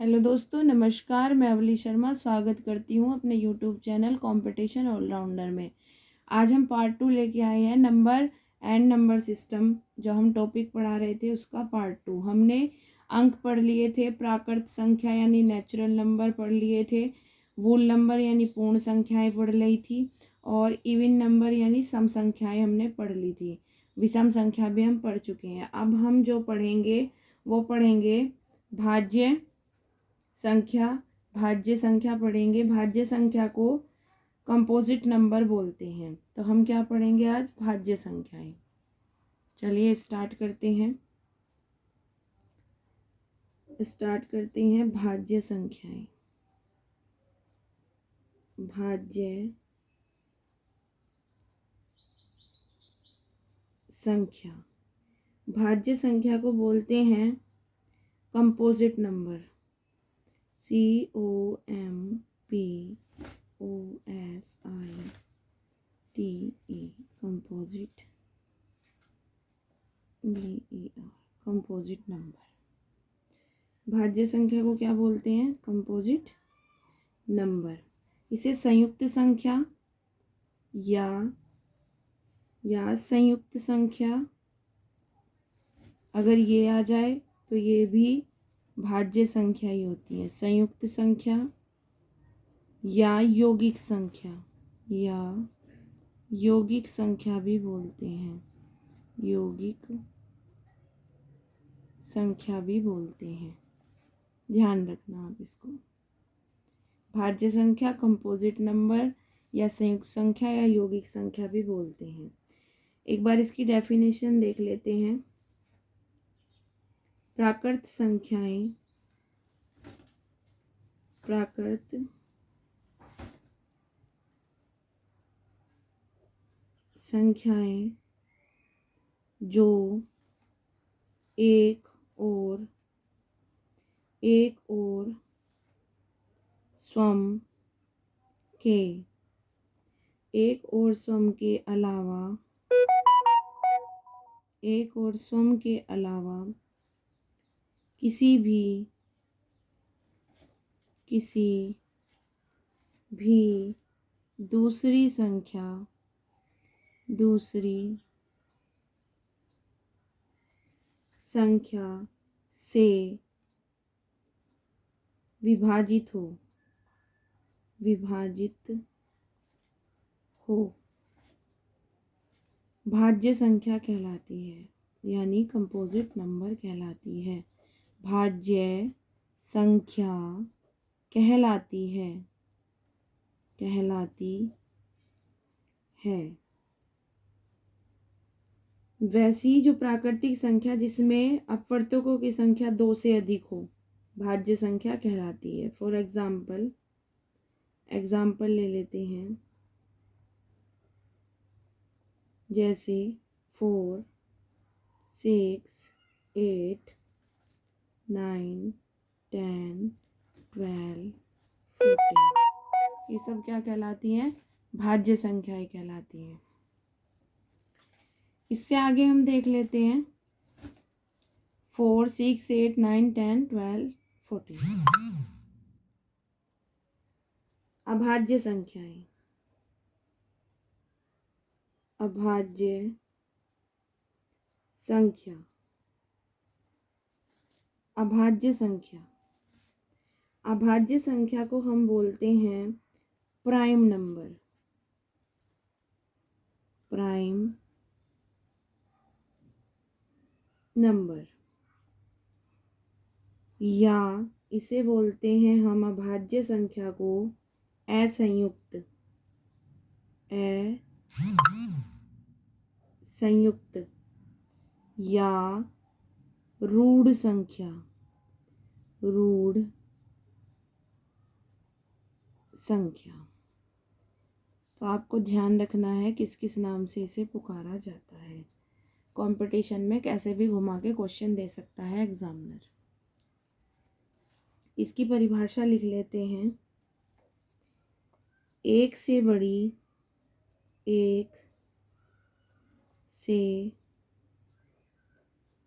Hello दोस्तों, नमस्कार। मैं अवली शर्मा स्वागत करती हूँ अपने यूट्यूब चैनल कंपटीशन ऑलराउंडर में। आज हम पार्ट 2 लेके आए हैं, नंबर एंड नंबर सिस्टम। जो हम टॉपिक पढ़ा रहे थे उसका पार्ट 2। हमने अंक पढ़ लिए थे, प्राकृत संख्या यानी नेचुरल नंबर पढ़ लिए थे, वूल नंबर यानी पूर्ण संख्याएं पढ़ ली थी, और इवन नंबर यानी सम संख्याएं हमने पढ़ ली थी। विषम संख्या भी हम पढ़ चुके हैं। अब हम जो पढ़ेंगे वो पढ़ेंगे भाज्य संख्या। भाज्य संख्या पढ़ेंगे। भाज्य संख्या को कंपोजिट नंबर बोलते हैं। तो हम क्या पढ़ेंगे आज? भाज्य संख्याएं। चलिए स्टार्ट करते हैं। भाज्य संख्याएं। भाज्य संख्या। भाज्य संख्या को बोलते हैं composite number. COMPOSITE, composite, BER, composite number. भाज्य संख्या को क्या बोलते हैं? Composite number. इसे संयुक्त संख्या या संयुक्त संख्या, अगर ये आ जाए तो ये भी भाज्य संख्या ही होती है। संयुक्त संख्या या यौगिक संख्या भी बोलते हैं। यौगिक संख्या भी बोलते हैं। ध्यान रखना आप इसको। भाज्य संख्या, कंपोजिट नंबर या संयुक्त संख्या या यौगिक संख्या भी बोलते हैं। एक बार इसकी डेफिनेशन देख लेते हैं। प्राकृत संख्याएं जो एक और स्वयं के अलावा किसी भी दूसरी संख्या से विभाजित हो भाज्य संख्या कहलाती है, यानी कंपोजिट नंबर कहलाती है। भाज्य संख्या कहलाती है। वैसी जो प्राकृतिक संख्या जिसमें अपवर्तकों की संख्या 2 से अधिक हो, भाज्य संख्या कहलाती है। फॉर एग्जाम्पल ले लेते हैं, जैसे 4, 6, 8, 9, 10, 12, 14। ये सब क्या कहलाती हैं? भाज्य संख्याएं कहलाती हैं। इससे आगे हम देख लेते हैं 4, 6, 8, 9, 10, 12, 14। अभाज्य संख्याएं। अभाज्य संख्या को हम बोलते हैं प्राइम नंबर, या इसे बोलते हैं हम अभाज्य संख्या को असंयुक्त या रूढ़ संख्या। तो आपको ध्यान रखना है किस किस नाम से इसे पुकारा जाता है। कंपटीशन में कैसे भी घुमा के क्वेश्चन दे सकता है एग्जामिनर। इसकी परिभाषा लिख लेते हैं। एक से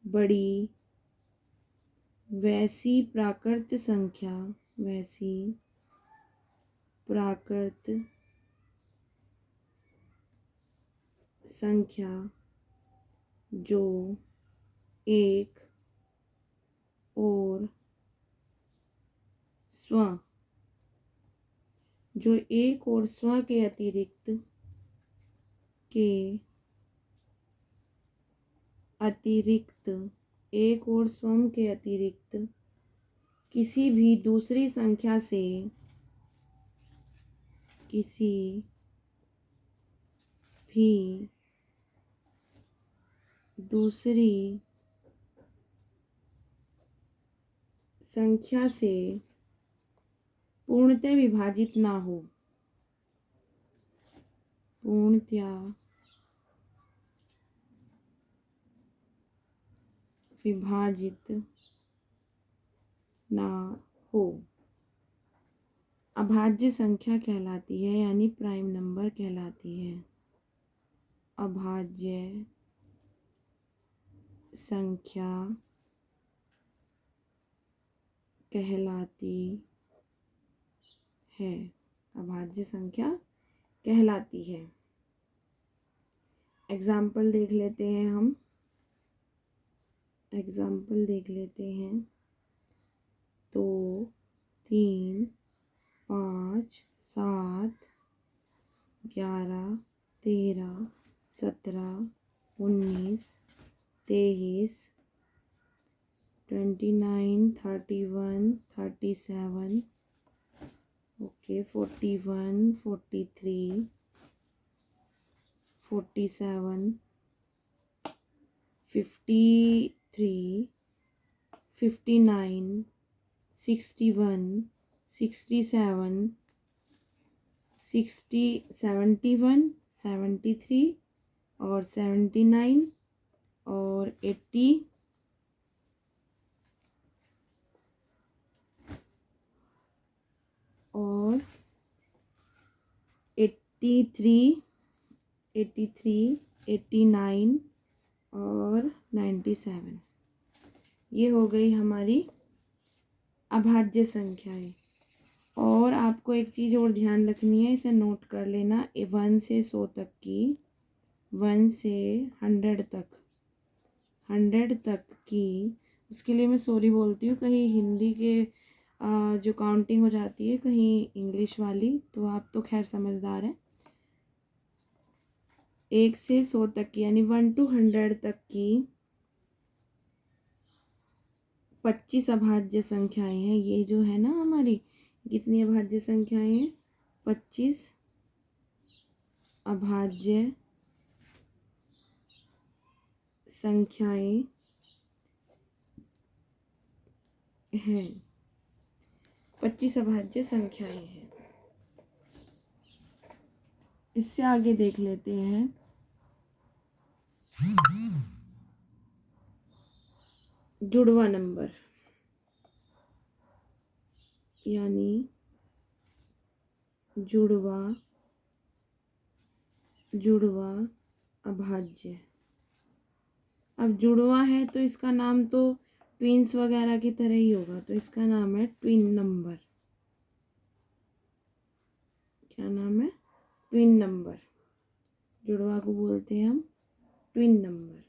बड़ी वैसी प्राकृत संख्या, वैसी प्राकृत संख्या जो एक और स्व, जो एक और स्व के अतिरिक्त एक और स्वम के अतिरिक्त किसी भी दूसरी संख्या से, किसी भी दूसरी संख्या से पूर्णतः विभाजित ना हो, पूर्णतया विभाजित ना हो, अभाज्य संख्या कहलाती है, यानी प्राइम नंबर कहलाती है। अभाज्य संख्या कहलाती है, अभाज्य संख्या कहलाती है। एग्जाम्पल देख लेते हैं हम, एग्जाम्पल देख लेते हैं। 2, 3, 5, 7, 11, 13, 17, 19, 23, 29, 31, 37, ओके, 41, 43, 47, 53, 59, 61, 67, 60, 71, 73 और 79 और 80 और 83, 89 और 97। ये हो गई हमारी अभाज्य संख्याएं। और आपको एक चीज़ और ध्यान रखनी है, इसे नोट कर लेना। 1 से 100 तक की, 1 से 100 तक, 100 तक की, उसके लिए मैं सॉरी बोलती हूँ, कहीं हिंदी के जो काउंटिंग हो जाती है, कहीं इंग्लिश वाली, तो आप तो खैर समझदार हैं। 1 से 100 तक की, यानी 1 to 100 तक की 25 अभाज्य संख्याएं हैं। ये जो है ना हमारी, कितनी अभाज्य संख्याएं हैं? 25 अभाज्य संख्याएं हैं, 25 अभाज्य संख्याएं हैं। इससे आगे देख लेते हैं। जुड़वा नंबर, यानी जुड़वा अभाज्य। अब जुड़वा है तो इसका नाम तो ट्विंस वगैरह की तरह ही होगा, तो इसका नाम है ट्विन नंबर। क्या नाम है? Twin number. जुड़वा को बोलते हैं हम ट्विन नंबर।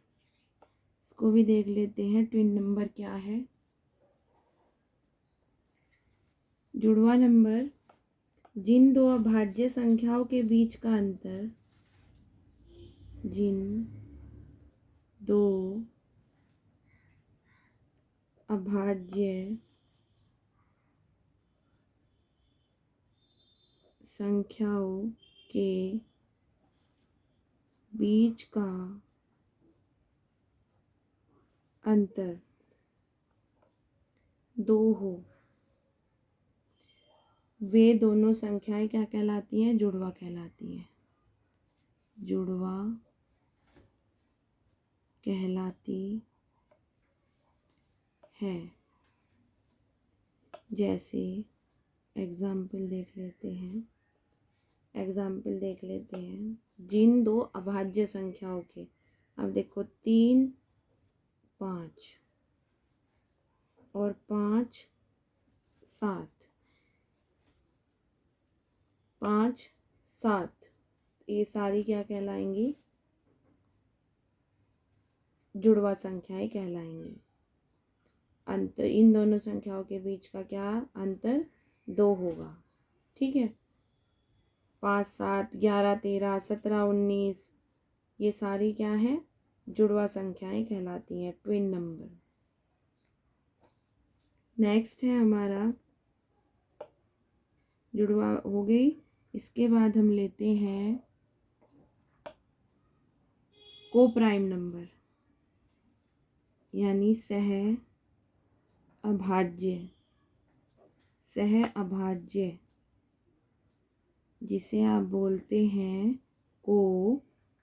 इसको भी देख लेते हैं, ट्विन नंबर क्या है। जुड़वा नंबर जिन दो अभाज्य संख्याओं के बीच का अंतर, जिन दो अभाज्य संख्याओं के बीच का अंतर 2 हो, वे दोनों संख्याएं क्या कहलाती हैं? जुड़वा कहलाती हैं। जुड़वा कहलाती है। जैसे एग्जाम्पल देख लेते हैं, जिन दो अभाज्य संख्याओं के, अब देखो 3, 5, और 5 7, 5 7, ये सारी क्या कहलाएंगी? जुड़वा संख्याएं कहलाएंगी। अंतर इन दोनों संख्याओं के बीच का क्या अंतर? 2 होगा। ठीक है। 5 7 11 13 17 19 ये सारी क्या है? जुड़वा संख्याएं कहलाती हैं, ट्विन नंबर। नेक्स्ट है हमारा जुड़वा हो गई। इसके बाद हम लेते हैं को प्राइम नंबर, यानी सह अभाज्य। सह अभाज्य जिसे आप बोलते हैं को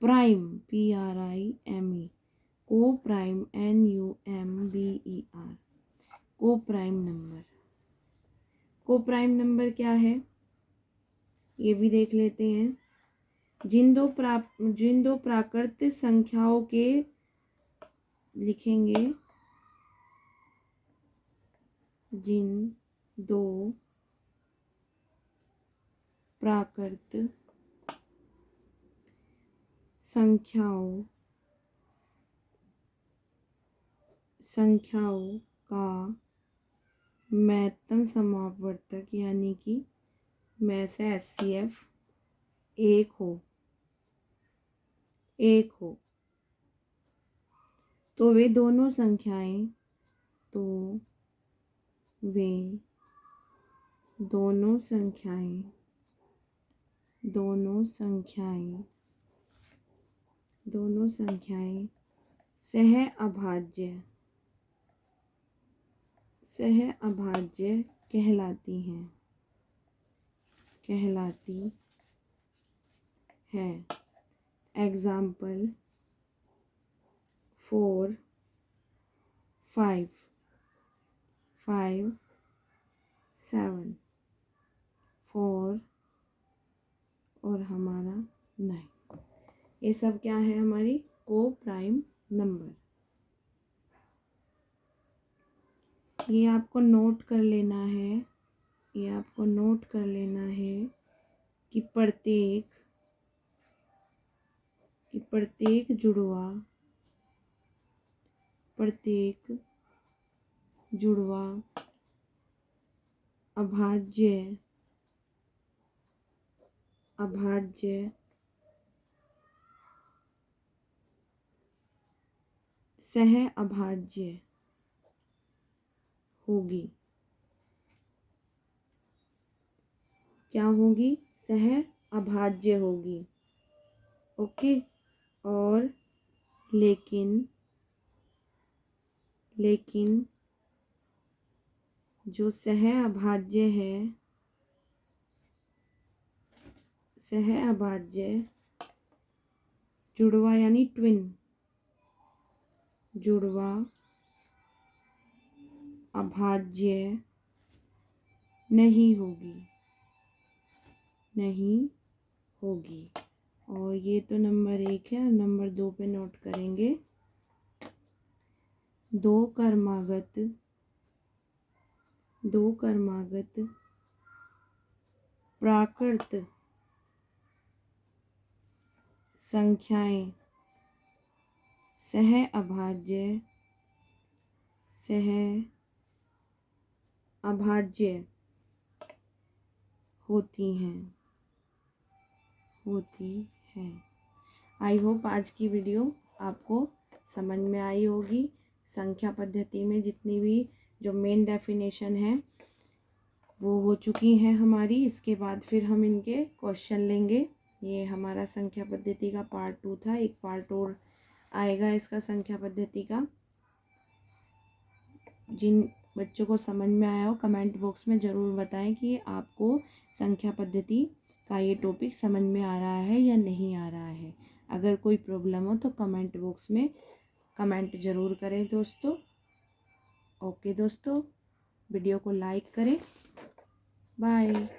प्राइम, PRIME, को प्राइम, NUMBER, को प्राइम नंबर। को प्राइम नंबर क्या है ये भी देख लेते हैं। जिन दो प्राकृत संख्याओं के लिखेंगे, जिन दो प्राकृत संख्याओं का महत्तम समापवर्तक यानी कि में से HCF एक हो तो वे दोनों संख्याएं सह अभाज्य कहलाती है। एग्जाम्पल 4 5 5 7 4 और हमारा 9, ये सब क्या है? हमारी को प्राइम नंबर। ये आपको नोट कर लेना है कि प्रत्येक जुड़वा अभाज्य सह अभाज्य होगी। क्या होगी? सह अभाज्य होगी। ओके। और लेकिन जो सह अभाज्य जुड़वा यानी ट्विन जुड़वा अभाज्य नहीं होगी। और ये तो नंबर 1 है। नंबर 2 पे नोट करेंगे, दो क्रमागत प्राकृत संख्याएं सह अभाज्य होती हैं। आई होप आज की वीडियो आपको समझ में आई होगी। संख्या पद्धति में जितनी भी जो मेन डेफिनेशन है वो हो चुकी हैं हमारी। इसके बाद फिर हम इनके क्वेश्चन लेंगे। ये हमारा संख्या पद्धति का पार्ट 2 था। एक पार्ट और आएगा इसका संख्या पद्धति का। जिन बच्चों को समझ में आया हो कमेंट बॉक्स में ज़रूर बताएं कि आपको संख्या पद्धति का ये टॉपिक समझ में आ रहा है या नहीं आ रहा है। अगर कोई प्रॉब्लम हो तो कमेंट बॉक्स में कमेंट ज़रूर करें दोस्तों। ओके दोस्तों, वीडियो को लाइक करें। बाय।